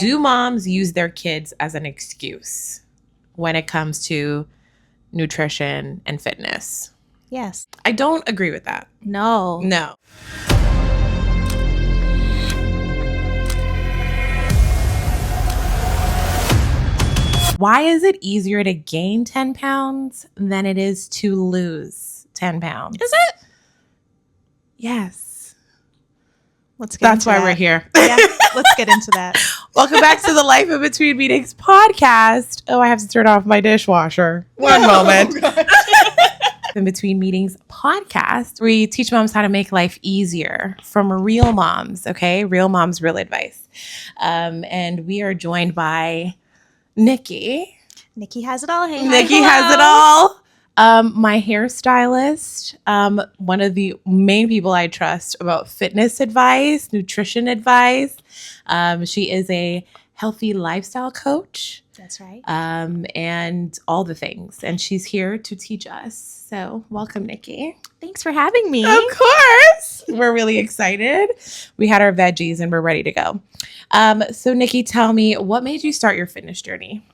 Do moms use their kids as an excuse when it comes to nutrition and fitness? Yes. I don't agree with that. No. No. Why is it easier to gain 10 pounds than it is to lose 10 pounds? Is it? Yes. Let's get That's into why that. we're here. Yeah, let's get into that. Welcome back to the Life in Between Meetings podcast. Oh, I have to turn off my dishwasher. One moment. In Between Meetings podcast, we teach moms how to make life easier from real moms, okay? Real moms, real advice. And we are joined by Nikki. Nikki has it all. Hey, Nikki has it all. My hairstylist, one of the main people I trust about fitness advice, nutrition advice. She is a healthy lifestyle coach. That's right. And all the things. And she's here to teach us. So welcome, Nikki. Thanks for having me. Of course. We're really excited. We had our veggies and we're ready to go. So Nikki, tell me, what made you start your fitness journey?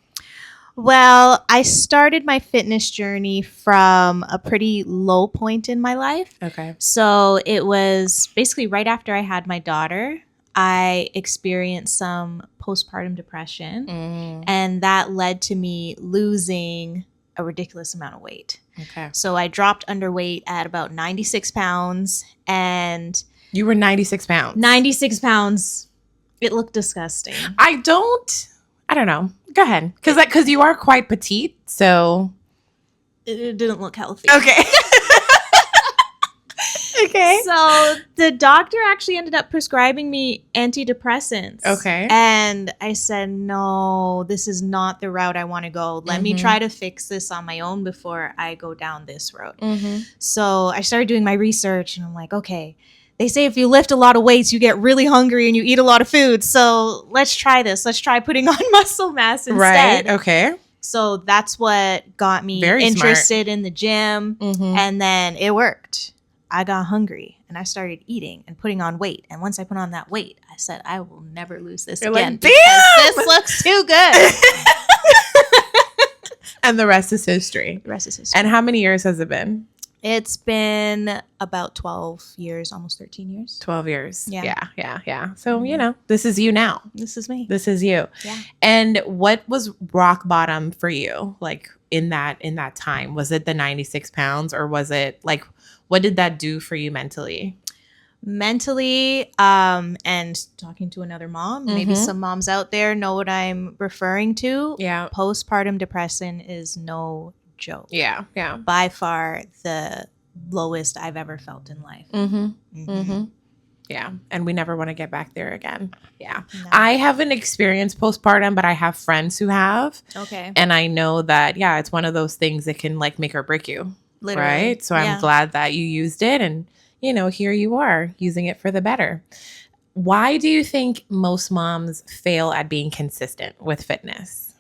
Well, I started my fitness journey from a pretty low point in my life. Okay. So it was basically right after I had my daughter, I experienced some postpartum depression, and that led to me losing a ridiculous amount of weight. Okay. So I dropped underweight at about 96 pounds, and You were 96 pounds. 96 pounds, it looked disgusting. I don't know. Go ahead. Because you are quite petite, so. It didn't look healthy. Okay. Okay. So the doctor actually ended up prescribing me antidepressants. Okay. And I said, no, this is not the route I want to go. Let me try to fix this on my own before I go down this road. So I started doing my research and I'm like, okay, they say if you lift a lot of weights, you get really hungry and you eat a lot of food. So let's try this. Let's try putting on muscle mass instead. Right. Okay. So that's what got me Very interested in the gym. And then it worked. I got hungry and I started eating and putting on weight. And once I put on that weight, I said, I will never lose this You're again like, because damn! this looks too good. And the rest is history. The rest is history. And how many years has it been? It's been about 12 years, almost 13 years. 12 years. Yeah. Yeah. So, this is you now. This is me. This is you. Yeah. And what was rock bottom for you, like in that time? Was it the 96 pounds or was it like, what did that do for you mentally? Mentally, and talking to another mom, maybe some moms out there know what I'm referring to. Yeah. Postpartum depression is no joke. Yeah. By far the lowest I've ever felt in life. Yeah. And we never want to get back there again. Yeah. No. I haven't experienced postpartum, but I have friends who have. Okay. And I know that, it's one of those things that can like make or break you. Literally. Right. So I'm glad that you used it and, here you are using it for the better. Why do you think most moms fail at being consistent with fitness?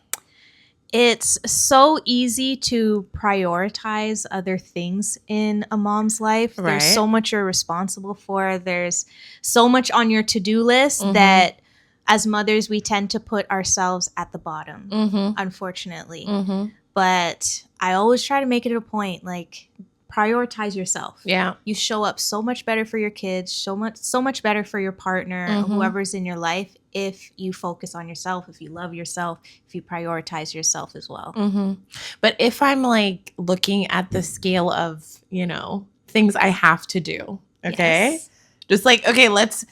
It's so easy to prioritize other things in a mom's life. Right. There's so much you're responsible for. There's so much on your to-do list that as mothers, we tend to put ourselves at the bottom, unfortunately. But I always try to make it a point, like, prioritize yourself. Yeah. You show up so much better for your kids, so much better for your partner, whoever's in your life, if you focus on yourself, if you love yourself, if you prioritize yourself as well. But if I'm like looking at the scale of, things I have to do, okay? Yes. Just like, okay, let's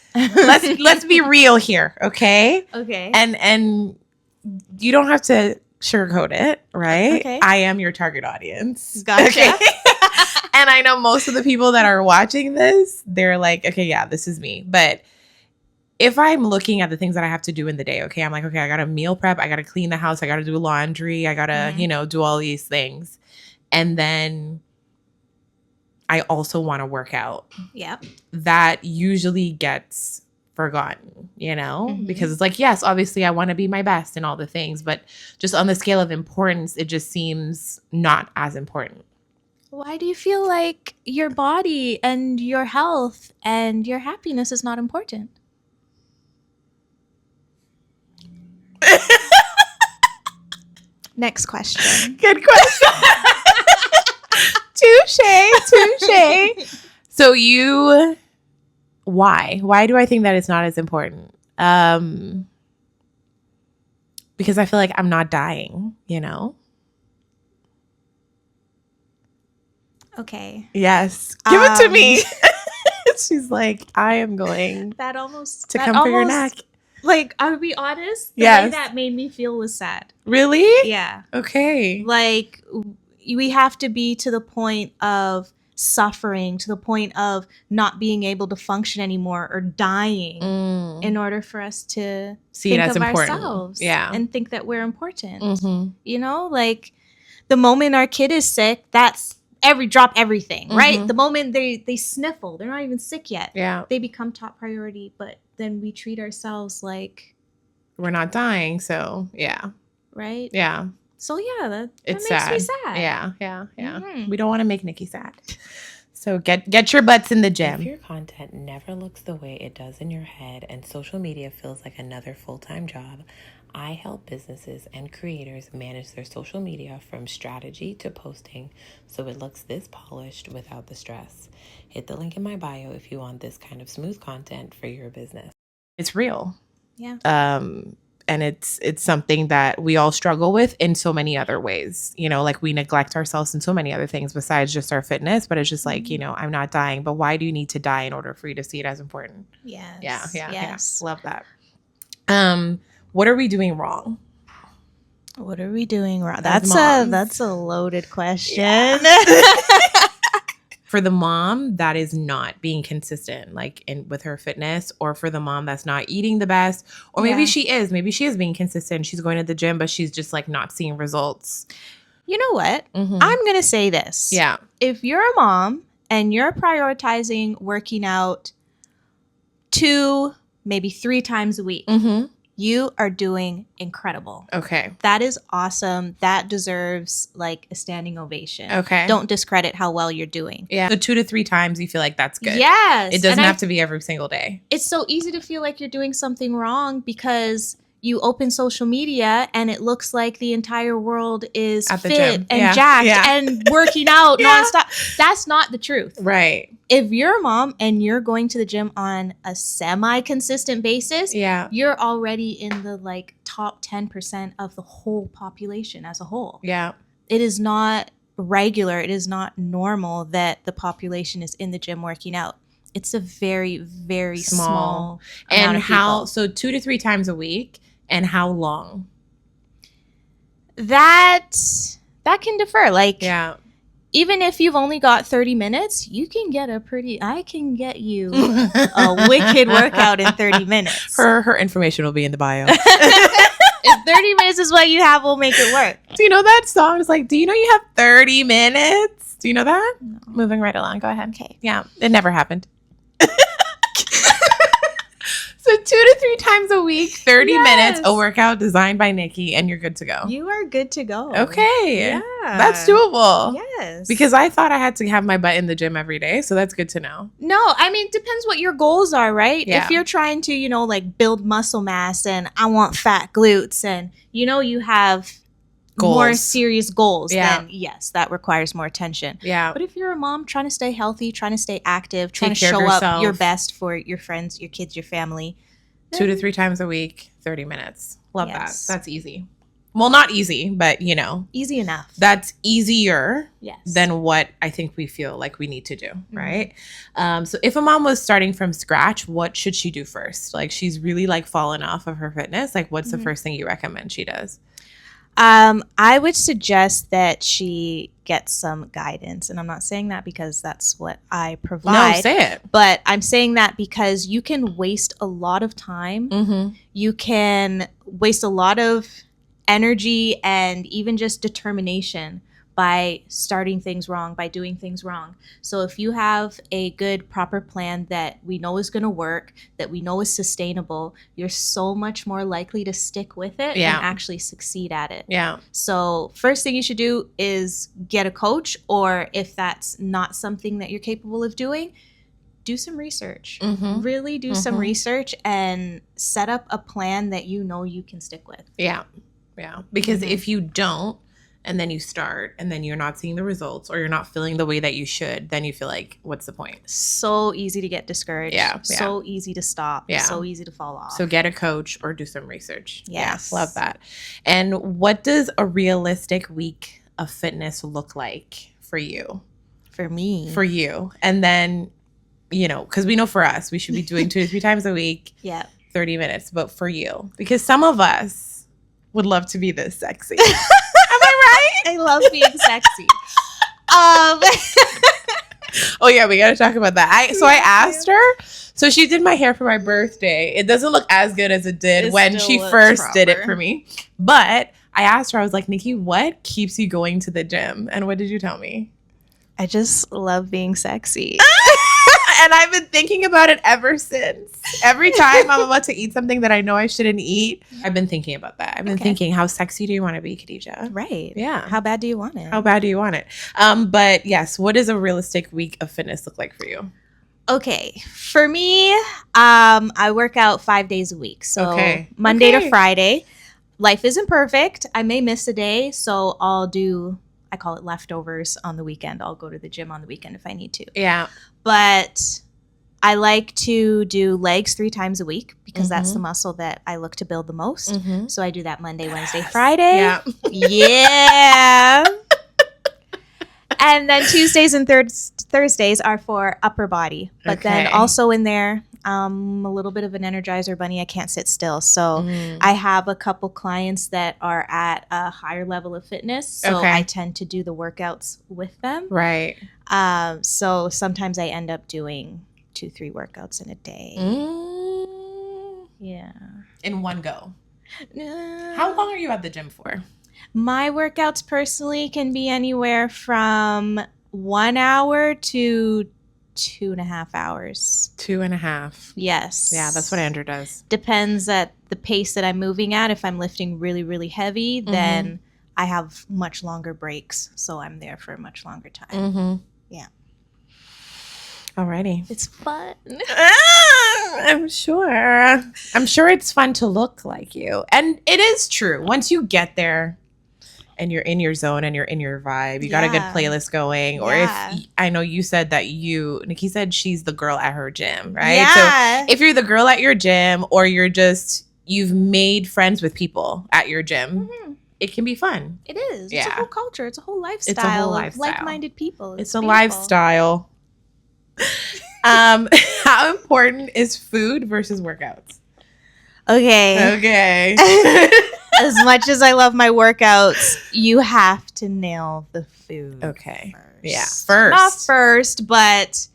be real here, okay? Okay. And you don't have to sugarcoat it, right? Okay. I am your target audience. Gotcha. Okay? And I know most of the people that are watching this, they're like, okay, yeah, this is me. But if I'm looking at the things that I have to do in the day, okay, I'm like, okay, I got to meal prep. I got to clean the house. I got to do laundry. I got to, do all these things. And then I also want to work out. Yep. That usually gets forgotten, because it's like, yes, obviously I want to be my best and all the things, but just on the scale of importance, it just seems not as important. Why do you feel like your body and your health and your happiness is not important? Next question. Good question. Touche. So why do I think that it's not as important? Because I feel like I'm not dying, you know? Okay. Yes. Give it to me. She's like, I am going to come for your neck. Like, I'll be honest, the way that made me feel was sad. Really? Yeah. Okay. Like, we have to be to the point of suffering, to the point of not being able to function anymore or dying in order for us to see think it as of important. Ourselves and think that we're important. You know, like the moment our kid is sick, that's drop everything, right? The moment they sniffle, they're not even sick yet. Yeah. They become top priority, but then we treat ourselves like we're not dying, so yeah. Right? Yeah. So yeah, that makes sad. me sad. Yeah. We don't want to make Nikki sad. So get your butts in the gym. If your content never looks the way it does in your head and social media feels like another full-time job, I help businesses and creators manage their social media from strategy to posting so it looks this polished without the stress. Hit the link in my bio if you want this kind of smooth content for your business. It's real. Yeah. And it's something that we all struggle with in so many other ways. You know, like we neglect ourselves in so many other things besides just our fitness. But it's just like, you know, I'm not dying. But why do you need to die in order for you to see it as important? Yes. Yeah. Love that. What are we doing wrong? What are we doing wrong? As That's a loaded question. Yeah. For the mom that is not being consistent, like with her fitness, or for the mom that's not eating the best, or maybe she is being consistent. She's going to the gym, but she's just like not seeing results. You know what? I'm going to say this. Yeah. If you're a mom and you're prioritizing working out 2, maybe 3 times a week, you are doing incredible. Okay. That is awesome. That deserves like a standing ovation. Okay. Don't discredit how well you're doing. Yeah. So 2 to 3 times you feel like that's good. Yes. It doesn't have to be every single day. It's so easy to feel like you're doing something wrong because you open social media and it looks like the entire world is fit and jacked and working out nonstop. That's not the truth. Right. If you're a mom and you're going to the gym on a semi-consistent basis, you're already in the like top 10% of the whole population as a whole. Yeah. It is not regular. It is not normal that the population is in the gym working out. It's a very, very small amount of people. So 2 to 3 times a week, and how long? That can differ. Like, even if you've only got 30 minutes, you can get I can get you a wicked workout in 30 minutes. Her information will be in the bio. If 30 minutes is what you have, we'll make it work. Do you know that song? It's like, do you know you have 30 minutes? Do you know that? No. Moving right along. Go ahead. Okay. Yeah. It never happened. So 2 to 3 times a week, 30 minutes, a workout designed by Nikki, and you're good to go. You are good to go. Okay. Yeah. That's doable. Yes. Because I thought I had to have my butt in the gym every day. So that's good to know. No, I mean, it depends what your goals are, right? Yeah. If you're trying to, you know, like build muscle mass and I want fat glutes and, you know, you have more serious goals, then yes, that requires more attention. Yeah. But if you're a mom trying to stay healthy, trying to stay active, trying to show up your best for your friends, your kids, your family. 2 to 3 times a week, 30 minutes. Love that. That's easy. Well, not easy, but you know. Easy enough. That's easier than what I think we feel like we need to do, right? So if a mom was starting from scratch, what should she do first? Like she's really like fallen off of her fitness. Like what's the first thing you recommend she does? I would suggest that she gets some guidance. And I'm not saying that because that's what I provide. No, say it. But I'm saying that because you can waste a lot of time. You can waste a lot of energy and even just determination by starting things wrong, by doing things wrong. So if you have a good, proper plan that we know is going to work, that we know is sustainable, you're so much more likely to stick with it and actually succeed at it. Yeah. So first thing you should do is get a coach, or if that's not something that you're capable of doing, do some research. Really do some research and set up a plan that you know you can stick with. Yeah. Yeah. Because if you don't, and then you start, and then you're not seeing the results, or you're not feeling the way that you should, then you feel like, what's the point? So easy to get discouraged. Yeah. So easy to stop. Yeah. So easy to fall off. So get a coach or do some research. Yes. Yeah, love that. And what does a realistic week of fitness look like for you? For me. For you. And then, you know, because we know for us, we should be doing 2 to 3 times a week. Yeah. 30 minutes. But for you, because some of us would love to be this sexy. I love being sexy. Oh yeah, we gotta talk about that. I asked her. So she did my hair for my birthday. It doesn't look as good as it did when she first did it for me. But I asked her, I was like, Nikki, what keeps you going to the gym? And what did you tell me? I just love being sexy. And I've been thinking about it ever since. Every time I'm about to eat something that I know I shouldn't eat, I've been thinking about that. I've been thinking, how sexy do you want to be, Khadijah? Right. Yeah. How bad do you want it? How bad do you want it? But yes, what does a realistic week of fitness look like for you? Okay. For me, I work out 5 days a week. So Monday to Friday. Life isn't perfect. I may miss a day. So I call it leftovers on the weekend. I'll go to the gym on the weekend if I need to. Yeah. But I like to do legs 3 times a week because that's the muscle that I look to build the most. So I do that Monday, Wednesday, Friday. Yeah. Yeah. And then Tuesdays and Thursdays are for upper body. But then also in there, I'm a little bit of an Energizer bunny. I can't sit still. So I have a couple clients that are at a higher level of fitness. So I tend to do the workouts with them. Right. So sometimes I end up doing 2-3 workouts in a day. Yeah. In one go. How long are you at the gym for? My workouts personally can be anywhere from 1 hour to 2.5 hours. 2.5. Yes. Yeah, that's what Andrew does. Depends at the pace that I'm moving at. If I'm lifting really, really heavy, then I have much longer breaks. So I'm there for a much longer time. Yeah. Alrighty. It's fun. I'm sure. I'm sure it's fun to look like you. And it is true. Once you get there and you're in your zone and you're in your vibe, you got a good playlist going. Or if I know you said that Nikki said she's the girl at her gym, right? Yeah. So if you're the girl at your gym, or you've made friends with people at your gym, it can be fun. It is. It's a whole culture. It's a whole lifestyle. It's a whole lifestyle. Of like-minded people. It's a lifestyle. How important is food versus workouts? Okay. As much as I love my workouts, you have to nail the food. Okay. First. Yeah. First. Not first, but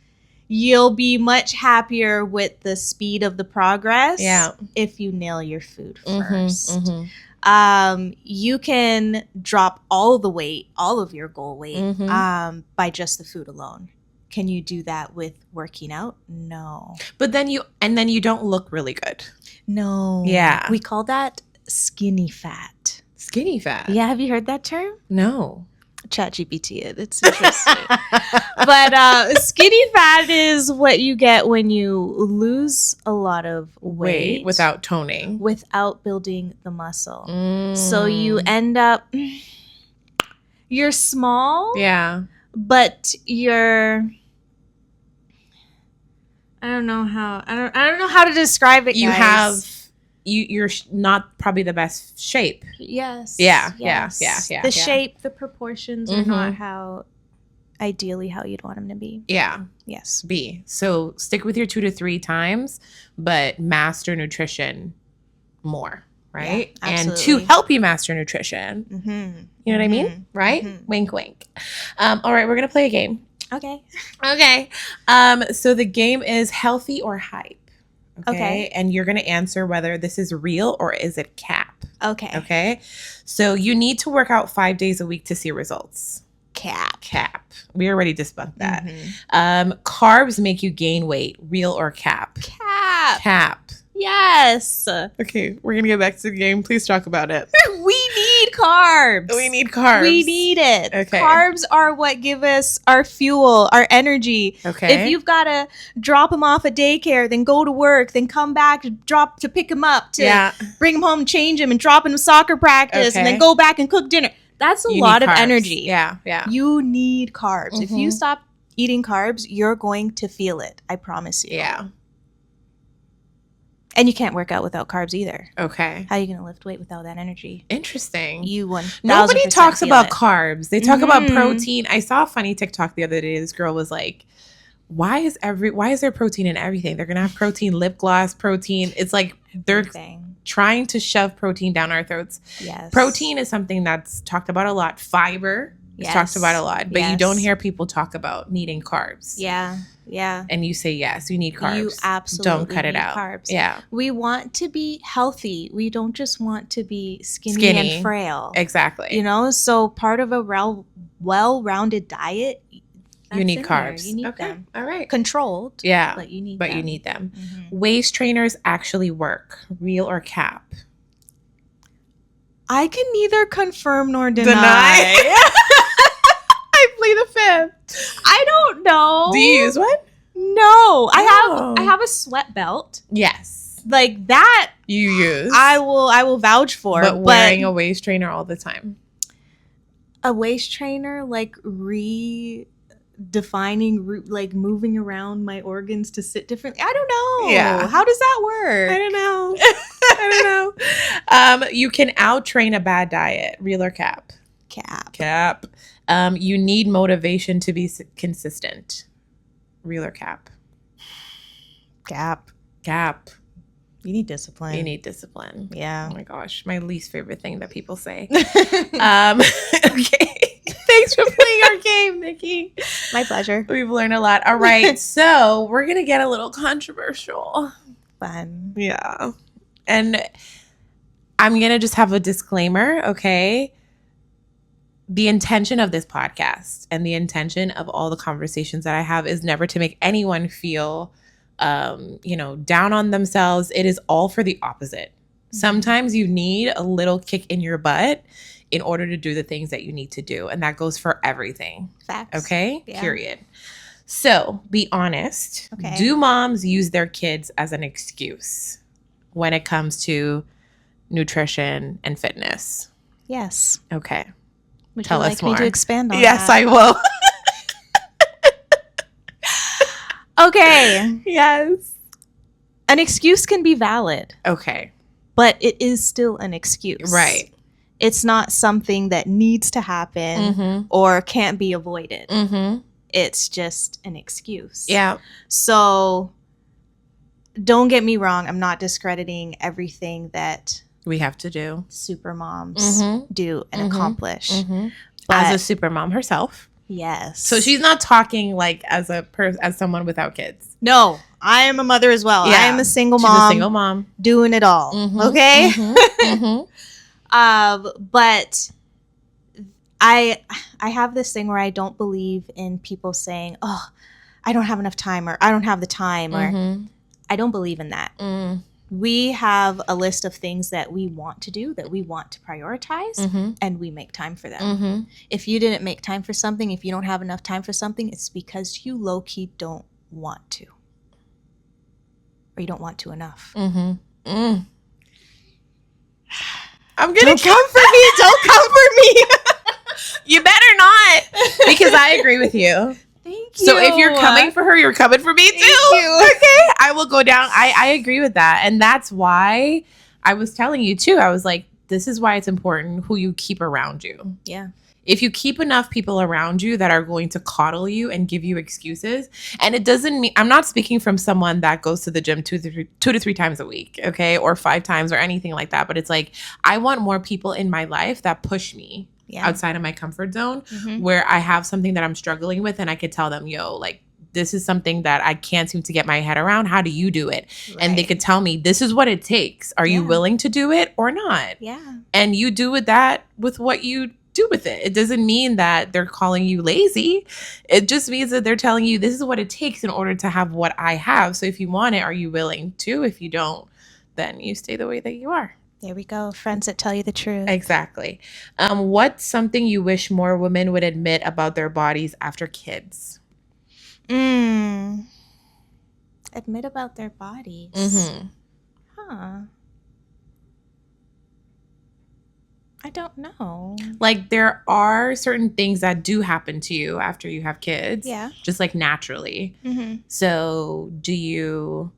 you'll be much happier with the speed of the progress if you nail your food first. You can drop all the weight, all of your goal weight, by just the food alone. Can you do that with working out? No. But then you don't look really good. No. Yeah. We call that skinny fat. Skinny fat? Yeah. Have you heard that term? No. ChatGPT it. It's interesting. But skinny fat is what you get when you lose a lot of weight without toning. Without building the muscle. So you end up, you're small. Yeah. But you're, I don't know how to describe it, guys. You're not probably the best shape. Yes. Yeah. The shape, the proportions are not ideally how you'd want them to be. Yeah. Yes. So stick with your 2 to 3 times, but master nutrition more, right? Yeah, and to help you master nutrition, you know what I mean? Right? Wink, wink. All right, we're going to play a game. Okay. So the game is healthy or hype. Okay. And you're going to answer whether this is real or is it cap. Okay. So you need to work out 5 days a week to see results. Cap. We already debunked that. Carbs make you gain weight. Real or cap? Cap. Yes. Okay, we're going to get back to the game. Please talk about it. We need carbs. We need carbs. We need it. Okay. Carbs are what give us our fuel, our energy. Okay. If you've got to drop them off at daycare, then go to work, then come back to pick them up, to bring them home, change them, and drop them to soccer practice, and then go back and cook dinner. That's a lot of energy. Yeah. You need carbs. If you stop eating carbs, you're going to feel it. I promise you. Yeah. And you can't work out without carbs either. Okay. How are you going to lift weight without that energy? Interesting. Nobody talks about carbs. They talk about protein. I saw a funny TikTok the other day. This girl was like, why is there protein in everything? They're going to have protein, lip gloss, protein. It's like they're trying to shove protein down our throats. Yes. Protein is something that's talked about a lot. Fiber is talked about a lot. But you don't hear people talk about needing carbs. Yeah. And you say, yes, you need carbs. You absolutely don't cut it out. Carbs. Yeah. We want to be healthy. We don't just want to be skinny and frail. Exactly. So part of a well-rounded diet, you need carbs. You need them. All right. Controlled. Yeah. But you need them. Waist trainers actually work. Real or cap? I can neither confirm nor deny. I plead the fifth. I don't know. Do you use one? No. I have a sweat belt. Yes. Like that you use. I will vouch for. But wearing a waist trainer all the time. A waist trainer, like defining, like moving around my organs to sit differently. I don't know. Yeah. How does that work? I don't know. You can out-train a bad diet. Real or cap? Cap. You need motivation to be consistent. Real or cap? Cap. You need discipline. Yeah. Oh my gosh. My least favorite thing that people say. Okay. Thanks for playing our game, Nikki. My pleasure. We've learned a lot. All right. So we're going to get a little controversial. Fun. Yeah. And I'm going to just have a disclaimer, okay? The intention of this podcast and the intention of all the conversations that I have is never to make anyone feel, down on themselves. It is all for the opposite. Sometimes you need a little kick in your butt in order to do the things that you need to do. And that goes for everything. Facts. Okay? Yeah. Period. So be honest. Okay. Do moms use their kids as an excuse when it comes to nutrition and fitness? Yes. Okay. Would Tell you us like more. me to expand on Yes, that? I will. Okay. Yes. An excuse can be valid, Okay. but it is still an excuse. Right. It's not something that needs to happen or can't be avoided. It's just an excuse. Yeah. So don't get me wrong. I'm not discrediting everything that We have to do. super moms do and accomplish. As But a super mom herself. yes. So she's not talking like as someone without kids. No, I am a mother as well. Yeah. I am a single She's mom. a single mom. Doing it all. Okay. But I have this thing where I don't believe in people saying, "Oh, I don't have enough time," or "I don't have the time," or I don't believe in that. We have a list of things that we want to do, that we want to prioritize, and we make time for them. If you didn't make time for something, if you don't have enough time for something, it's because you low-key don't want to. Or you don't want to enough. I'm gonna Don't comfort me. Don't comfort me. You better not, because I agree with you. Thank you. So if you're coming for her, you're coming for me too. Okay, I will go down. I agree with that, and that's why I was telling you too. I was like, this is why it's important who you keep around you. Yeah. If you keep enough people around you that are going to coddle you and give you excuses, and it doesn't mean, I'm not speaking from someone that goes to the gym 2 to 3 times a week, okay, or 5 times or anything like that. But it's like, I want more people in my life that push me outside of my comfort zone, where I have something that I'm struggling with, and I could tell them, yo, like, this is something that I can't seem to get my head around. How do you do it? Right. And they could tell me, this is what it takes. Are you willing to do it or not? Yeah. And you do with that with what you do with it. It doesn't mean that they're calling you lazy. It just means that they're telling you this is what it takes in order to have what I have. So if you want it, are you willing to? If you don't, then you stay the way that you are. There we go. Friends that tell you the truth. Exactly. What's something you wish more women would admit about their bodies after kids? Admit about their bodies. Mm-hmm. Huh. I don't know. Like, there are certain things that do happen to you after you have kids. Yeah. Just like naturally. Mm-hmm. So do you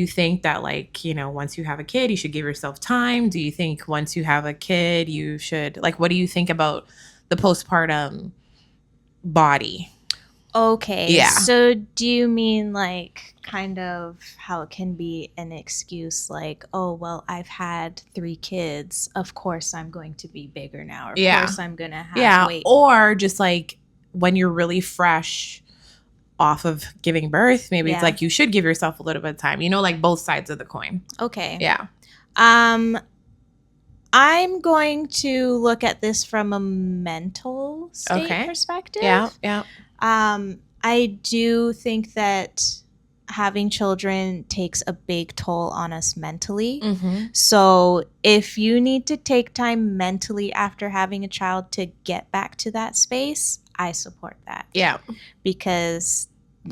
think that, like, you know, once you have a kid, you should give yourself time? Do you think once you have a kid, you should, like, what do you think about the postpartum body? Okay. Yeah. So do you mean like kind of how it can be an excuse like, oh, well, I've had 3 kids. Of course I'm going to be bigger now. Or of course I'm going to have weight. Or just like when you're really fresh off of giving birth, maybe it's like you should give yourself a little bit of time, you know, like both sides of the coin. Okay. Yeah. I'm going to look at this from a mental state perspective. Yeah. I do think that having children takes a big toll on us mentally. Mm-hmm. So if you need to take time mentally after having a child to get back to that space, I support that. Yeah. Because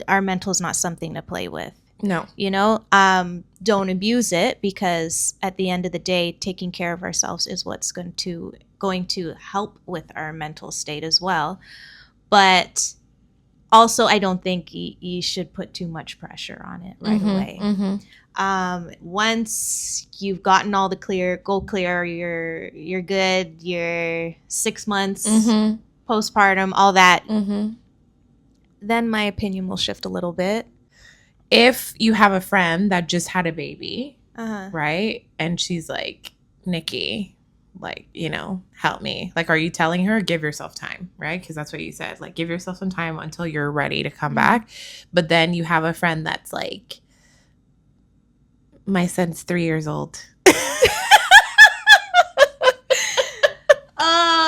our mental is not something to play with. No. You know, don't abuse it, because at the end of the day, taking care of ourselves is what's going to help with our mental state as well. But also, I don't think you should put too much pressure on it right away. Mm-hmm. Once you've gotten all the go clear, you're good, you're 6 months postpartum, all that, then my opinion will shift a little bit. If you have a friend that just had a baby, right? And she's like, Nikki, like, you know, help me. Like, are you telling her, give yourself time, right? Because that's what you said. Like, give yourself some time until you're ready to come back. But then you have a friend that's like, my son's 3 years old.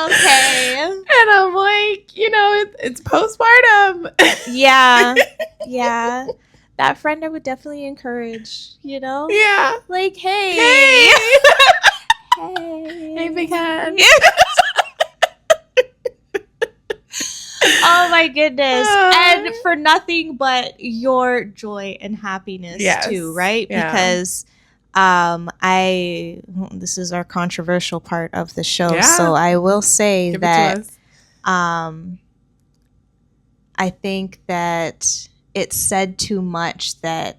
Okay. And I'm like, you know, it's postpartum. Yeah. That friend I would definitely encourage, you know? Yeah. Like, hey. Hey, big head. Oh my goodness. And for nothing but your joy and happiness too, right? Yeah. Because this is our controversial part of the show. Yeah. So I will say Give that it to us. I think that it's said too much that,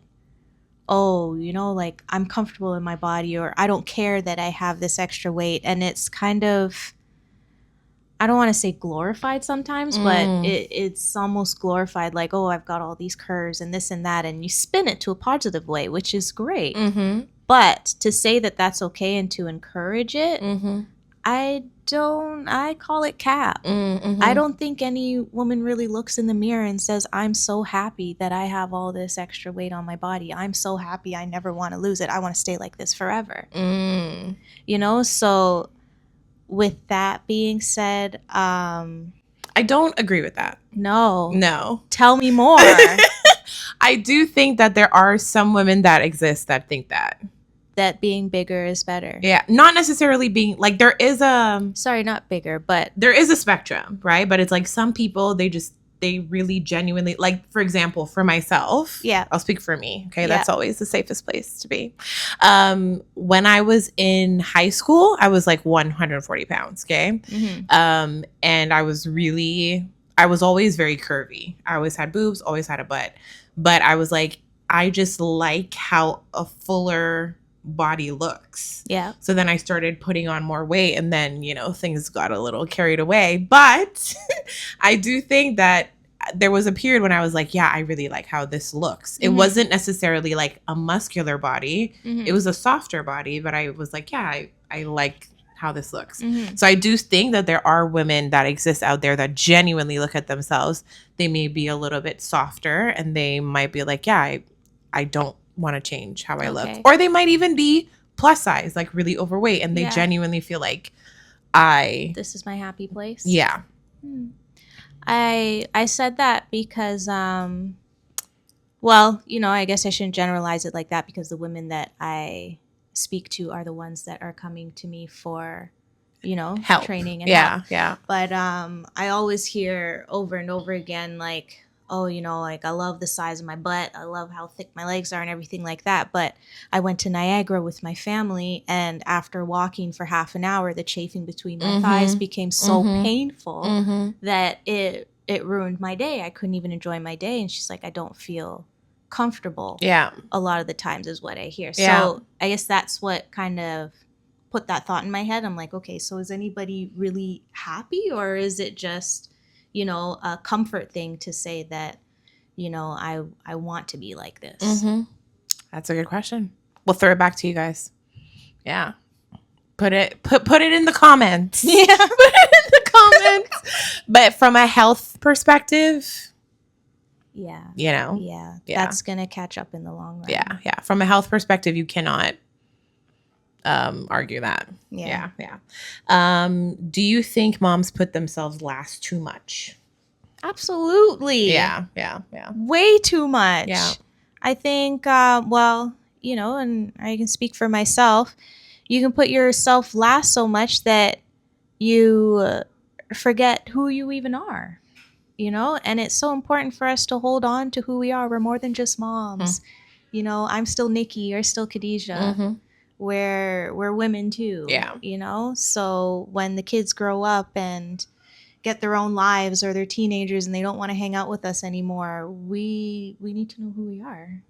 oh, you know, like, I'm comfortable in my body, or I don't care that I have this extra weight. And it's kind of, I don't want to say glorified sometimes, but it's almost glorified, like, oh, I've got all these curves and this and that. And you spin it to a positive way, which is great. But to say that that's okay and to encourage it, I call it cap. I don't think any woman really looks in the mirror and says, I'm so happy that I have all this extra weight on my body. I'm so happy. I never want to lose it. I want to stay like this forever. You know, so with that being said, I don't agree with that. No. Tell me more. I do think that there are some women that exist that think that being bigger is better. Yeah. Not necessarily being like, there is not bigger, but there is a spectrum, right? But it's like some people, they really genuinely, like, for example, for myself, I'll speak for me. Okay. That's always the safest place to be. When I was in high school, I was like 140 pounds. Okay. And I was always very curvy. I always had boobs, always had a butt, but I was like, I just like how a fuller body looks. Yeah. So then I started putting on more weight, and then, you know, things got a little carried away. But I do think that there was a period when I was like, yeah, I really like how this looks. It wasn't necessarily like a muscular body. It was a softer body, but I was like, yeah, I like how this looks. So I do think that there are women that exist out there that genuinely look at themselves. They may be a little bit softer, and they might be like, yeah, I don't want to change how I look. Or they might even be plus size, like really overweight, and they genuinely feel like this is my happy place. Yeah. I said that because well, you know, I guess I shouldn't generalize it like that, because the women that I speak to are the ones that are coming to me for, help, training and help. Yeah. But I always hear over and over again, like, oh, like, I love the size of my butt. I love how thick my legs are and everything like that. But I went to Niagara with my family, and after walking for half an hour, the chafing between my thighs became so painful that it ruined my day. I couldn't even enjoy my day. And she's like, I don't feel comfortable. Yeah. A lot of the times is what I hear. Yeah. So I guess that's what kind of put that thought in my head. I'm like, okay, so is anybody really happy, or is it just, a comfort thing to say that, I want to be like this? That's a good question. We'll throw it back to you guys. Yeah. Put it in the comments. Yeah. Put it in the comments. But from a health perspective, Yeah. Yeah. That's going to catch up in the long run. Yeah. From a health perspective, you cannot argue that. Yeah. Do you think moms put themselves last too much? Absolutely. Yeah. Way too much. Yeah. I think, and I can speak for myself, you can put yourself last so much that you forget who you even are, and it's so important for us to hold on to who we are. We're more than just moms. I'm still Nikki, you're still Khadijah. We're women too. Yeah. So when the kids grow up and get their own lives, or they're teenagers and they don't want to hang out with us anymore, we need to know who we are.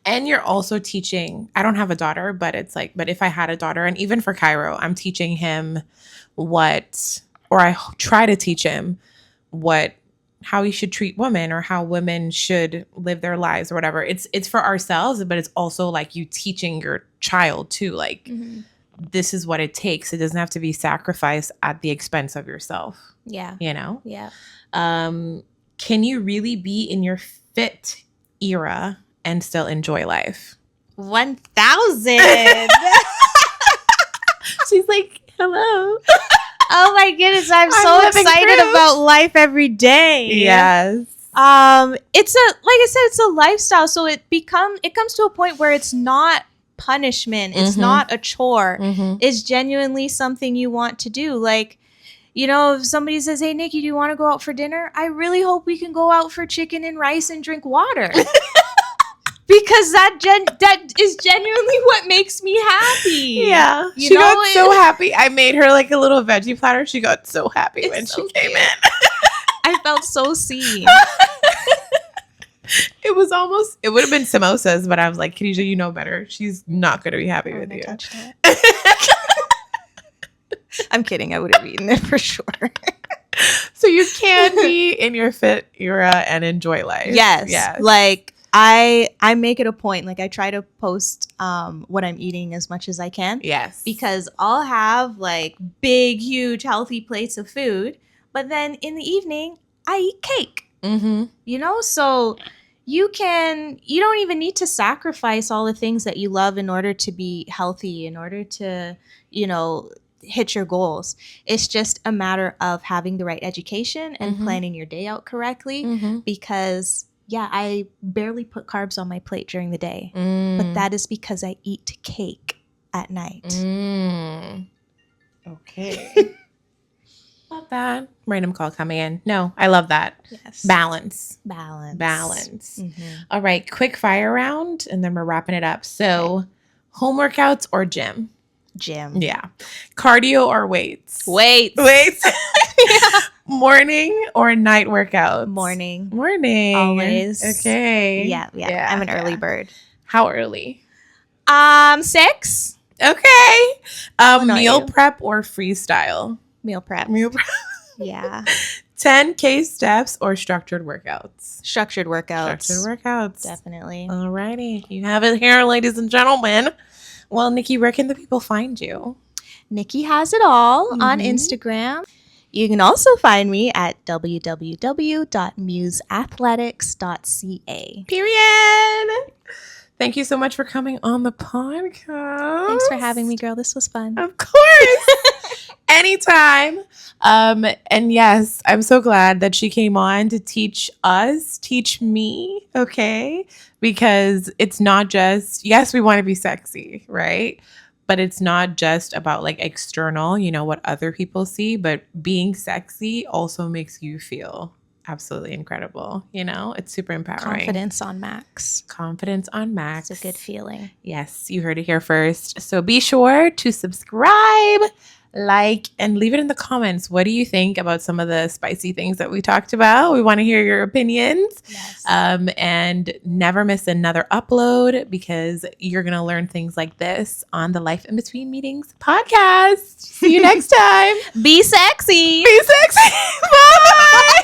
And you're also teaching, I don't have a daughter, but if I had a daughter, and even for Cairo, I'm teaching him I try to teach him how he should treat women, or how women should live their lives, or whatever. It's for ourselves, but it's also like you teaching your child too, like, this is what it takes. It doesn't have to be sacrificed at the expense of yourself. Yeah. Yeah. Can you really be in your fit era and still enjoy life? 1,000. She's like, hello. Oh my goodness, I'm so excited about life every day. Yes. It's a lifestyle. So it comes to a point where it's not punishment. It's not a chore. It's genuinely something you want to do. Like, if somebody says, hey, Nikki, do you want to go out for dinner? I really hope we can go out for chicken and rice and drink water. Because that is genuinely what makes me happy. Yeah. She got so happy. I made her like a little veggie platter. She got so happy when she came in. I felt so seen. It would have been samosas, but I was like, Khadijah, you know better. She's not going to be happy with you. I'm kidding. I would have eaten it for sure. So you can be in your fit era and enjoy life. Yes. Like, I make it a point. Like, I try to post what I'm eating as much as I can. Yes. Because I'll have like big, huge, healthy plates of food. But then in the evening, I eat cake. So you don't even need to sacrifice all the things that you love in order to be healthy, in order to, hit your goals. It's just a matter of having the right education and planning your day out correctly. Because I barely put carbs on my plate during the day, but that is because I eat cake at night. Okay. Love that. Random call coming in. No, I love that. Yes. Balance. Mm-hmm. All right. Quick fire round, and then we're wrapping it up. So, home workouts or gym? Gym. Yeah. Cardio or weights? Weights. Yeah. Morning or night workouts? Morning. Always. Okay. Yeah. I'm an early bird. How early? 6. Okay. Meal you? prep or freestyle? Meal prep. Yeah. 10K steps or structured workouts? Structured workouts. Definitely. Alrighty. You have it here, ladies and gentlemen. Well, Nikki, where can the people find you? Nikki has it all on Instagram. You can also find me at www.museathletics.ca. Period. Thank you so much for coming on the podcast. Thanks for having me, girl. This was fun. Of course. Anytime. And yes, I'm so glad that she came on to teach me, okay? Because it's not just, yes, we want to be sexy, right? But it's not just about like external, what other people see, but being sexy also makes you feel absolutely incredible. It's super empowering. Confidence on max. Confidence on max. It's a good feeling. Yes, you heard it here first. So be sure to subscribe, like, and leave it in the comments. What do you think about some of the spicy things that we talked about? We want to hear your opinions. Yes. And never miss another upload because you're going to learn things like this on the Life in Between Meetings podcast. See you next time. Be sexy. Be sexy. Bye.